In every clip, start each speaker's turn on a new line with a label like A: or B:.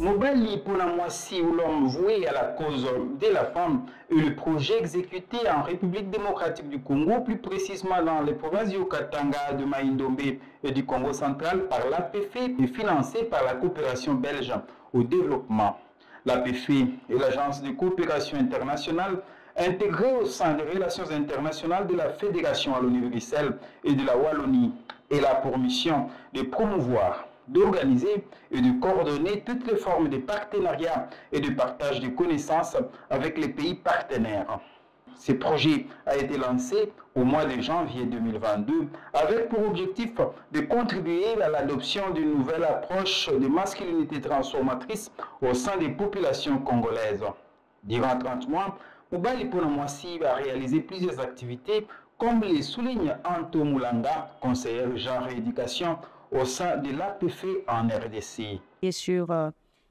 A: Mobali Ponamwasi, ou l'homme voué à la cause de la femme, est le projet exécuté en République démocratique du Congo, plus précisément dans les provinces du Katanga, de Maïndombe et du Congo central par l'APF et financé par la coopération belge au développement. L'APF est l'agence de coopération internationale intégrée au sein des relations internationales de la Fédération Wallonie-Bruxelles et de la Wallonie. Elle a pour mission de promouvoir, d'organiser et de coordonner toutes les formes de partenariat et de partage de connaissances avec les pays partenaires. Ce projet a été lancé au mois de janvier 2022 avec pour objectif de contribuer à l'adoption d'une nouvelle approche de masculinité transformatrice au sein des populations congolaises. Durant 30 mois, Mobali Ponamwasi a réalisé plusieurs activités comme les souligne Anto Moulanga, conseillère genre et éducation au sein de l'APF en RDC.
B: Et sur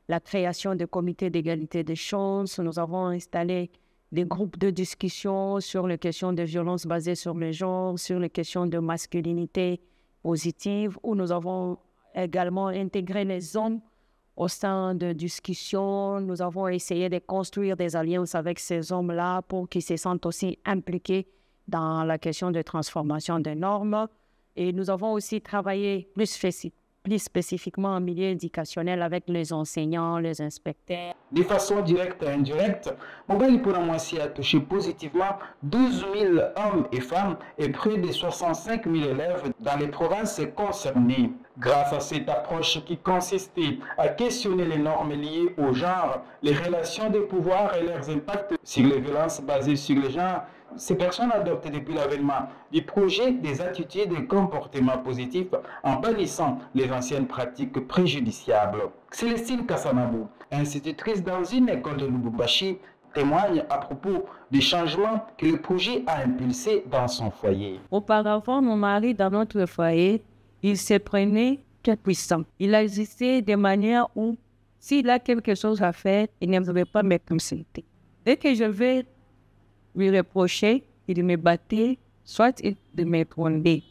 B: la création de comités d'égalité des chances, nous avons installé des groupes de discussion sur les questions de violence basées sur le genre, sur les questions de masculinité positive, où nous avons également intégré les hommes au sein de discussions. Nous avons essayé de construire des alliances avec ces hommes-là pour qu'ils se sentent aussi impliqués dans la question de transformation des normes. Et nous avons aussi travaillé plus spécifiquement en milieu éducationnel avec les enseignants, les inspecteurs.
A: De façon directe et indirecte, Mobali Ponamwasi a touché positivement 12 000 hommes et femmes et près de 65 000 élèves dans les provinces concernées. Grâce à cette approche qui consistait à questionner les normes liées au genre, les relations de pouvoir et leurs impacts sur les violences basées sur le genre, ces personnes adoptent depuis l'avènement du projet des attitudes et comportements positifs en bannissant les anciennes pratiques préjudiciables. Célestine Kassanabou, institutrice dans une école de Lubumbashi, témoigne à propos des changements que le projet a impulsés dans son foyer.
B: Auparavant, mon mari, dans notre foyer, il se prenait très puissant. Il agissait de manière où, s'il a quelque chose à faire, il ne devait pas me consulter. Dès que je vais lui reprocher, il me battait, soit il me grondait.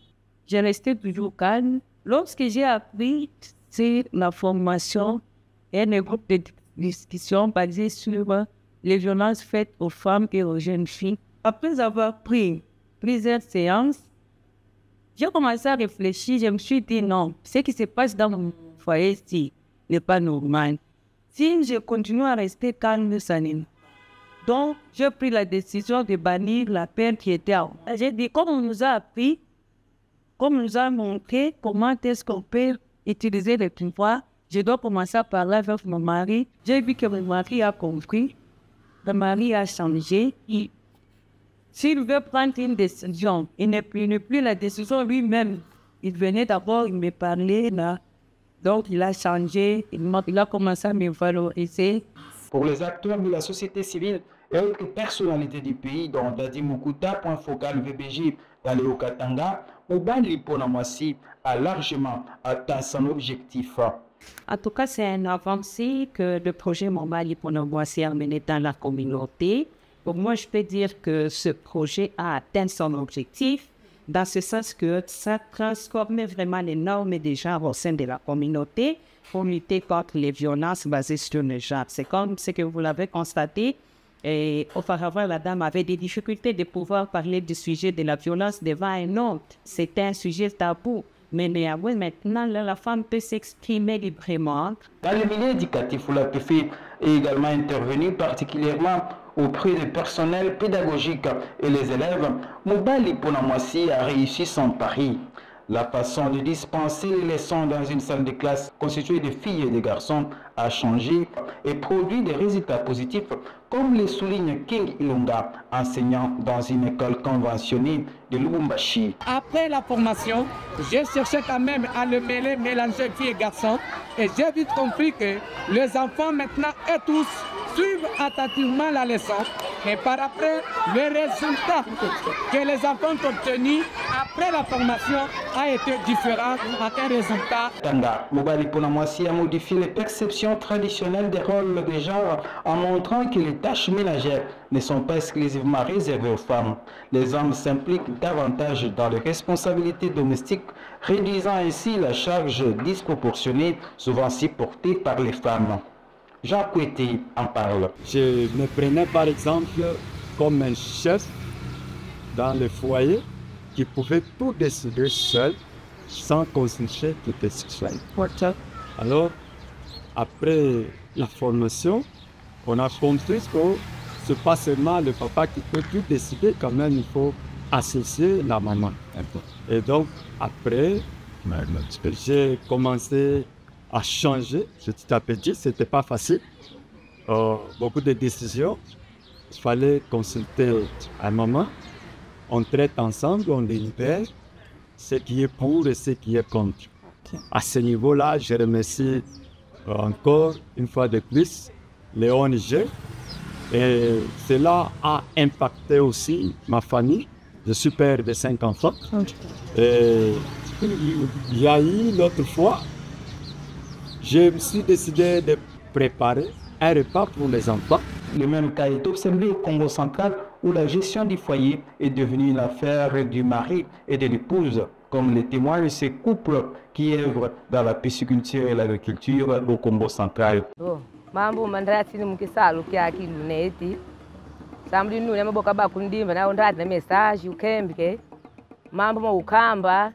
B: Je restais toujours calme. Lorsque j'ai appris sur la formation et un groupe de discussion basé sur les violences faites aux femmes et aux jeunes filles, après avoir pris plusieurs séances, j'ai commencé à réfléchir. Je me suis dit non, ce qui se passe dans mon foyer ici n'est pas normal. Si je continue à rester calme, ça n'est. Donc, j'ai pris la décision de bannir la peine qui était en. J'ai dit, comme on nous a appris, comme on nous a montré comment est-ce qu'on peut utiliser le pouvoir, je dois commencer à parler avec mon mari. J'ai vu que mon mari a compris, mon mari a changé. S'il veut prendre une décision, il ne plus la décision lui-même. Il venait d'abord, il me parlait là. Donc, il a changé, il a commencé à me valoriser.
A: Pour les acteurs de la société civile et autres personnalités du pays, dont Dadi Mukuta, point focal VBG dans le Haut-Katanga, Mobali Ponamwasi a largement atteint son objectif.
B: En tout cas, c'est une avancée que le projet Mobali Ponamwasi a mené dans la communauté. Pour moi, je peux dire que ce projet a atteint son objectif, dans ce sens que ça transforme vraiment les normes des genres au sein de la communauté pour lutter contre les violences basées sur le genre. C'est comme ce que vous l'avez constaté. Et auparavant, la dame avait des difficultés de pouvoir parler du sujet de la violence devant un homme. C'était un sujet tabou. Mais néanmoins, maintenant, la femme peut s'exprimer librement.
A: Dans le milieu éducatif, l'APF est également intervenu particulièrement auprès des personnels pédagogiques et les élèves. Mobali Ponamwasi a réussi son pari. La façon de dispenser les leçons dans une salle de classe constituée de filles et de garçons a changé et produit des résultats positifs, comme le souligne King Ilunga, enseignant dans une école conventionnée de Lubumbashi.
C: Après la formation, j'ai cherché quand même à mélanger filles et garçons, et j'ai vite compris que les enfants maintenant et tous suivent attentivement la leçon, et par après, le résultat que les enfants ont obtenu après la formation a été différent à un résultat.
A: Mobali Ponamwasi a modifié les perceptions traditionnelles des rôles des genres en montrant que les tâches ménagères ne sont pas exclusivement réservées aux femmes. Les hommes s'impliquent davantage dans les responsabilités domestiques, réduisant ainsi la charge disproportionnée, souvent supportée par les femmes. Jean Kouété en parle.
D: Je me prenais par exemple comme un chef dans le foyer qui pouvait tout décider seul sans consulter les décisions. Alors, après la formation, on a compris que ce n'est pas seulement le papa qui peut tout décider, quand même il faut associer la maman. Et donc, après, j'ai commencé à changer petit à petit. Ce n'était pas facile. Beaucoup de décisions, il fallait consulter la maman. On traite ensemble, on délibère ce qui est pour et ce qui est contre. À ce niveau-là, je remercie encore une fois de plus les ONG. Et cela a impacté aussi ma famille. Je suis père de 5 enfants. Et il y a eu l'autre fois, je me suis décidé de préparer un repas pour les enfants.
A: Le même cas est observé au Congo central où la gestion du foyer est devenue une affaire du mari et de l'épouse, comme le témoignent ces couples qui œuvrent dans la pisciculture et l'agriculture au Congo central.
E: Mambo mandrati mukisalo kyaki luneti samli nune maboka bakundimba na ondrati na message ukembike mambo maukamba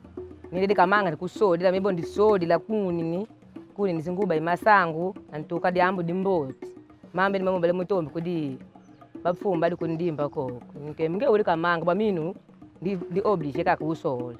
E: nilidi kamanga ndikusodi la mebo ndisodi la kuni nizinguba imasangu antuka diambo dimboti mambe ni mambo mutombi kudi bafumba dikundimba koko nkemnge uli kamanga baminu ndi oblige ka kusole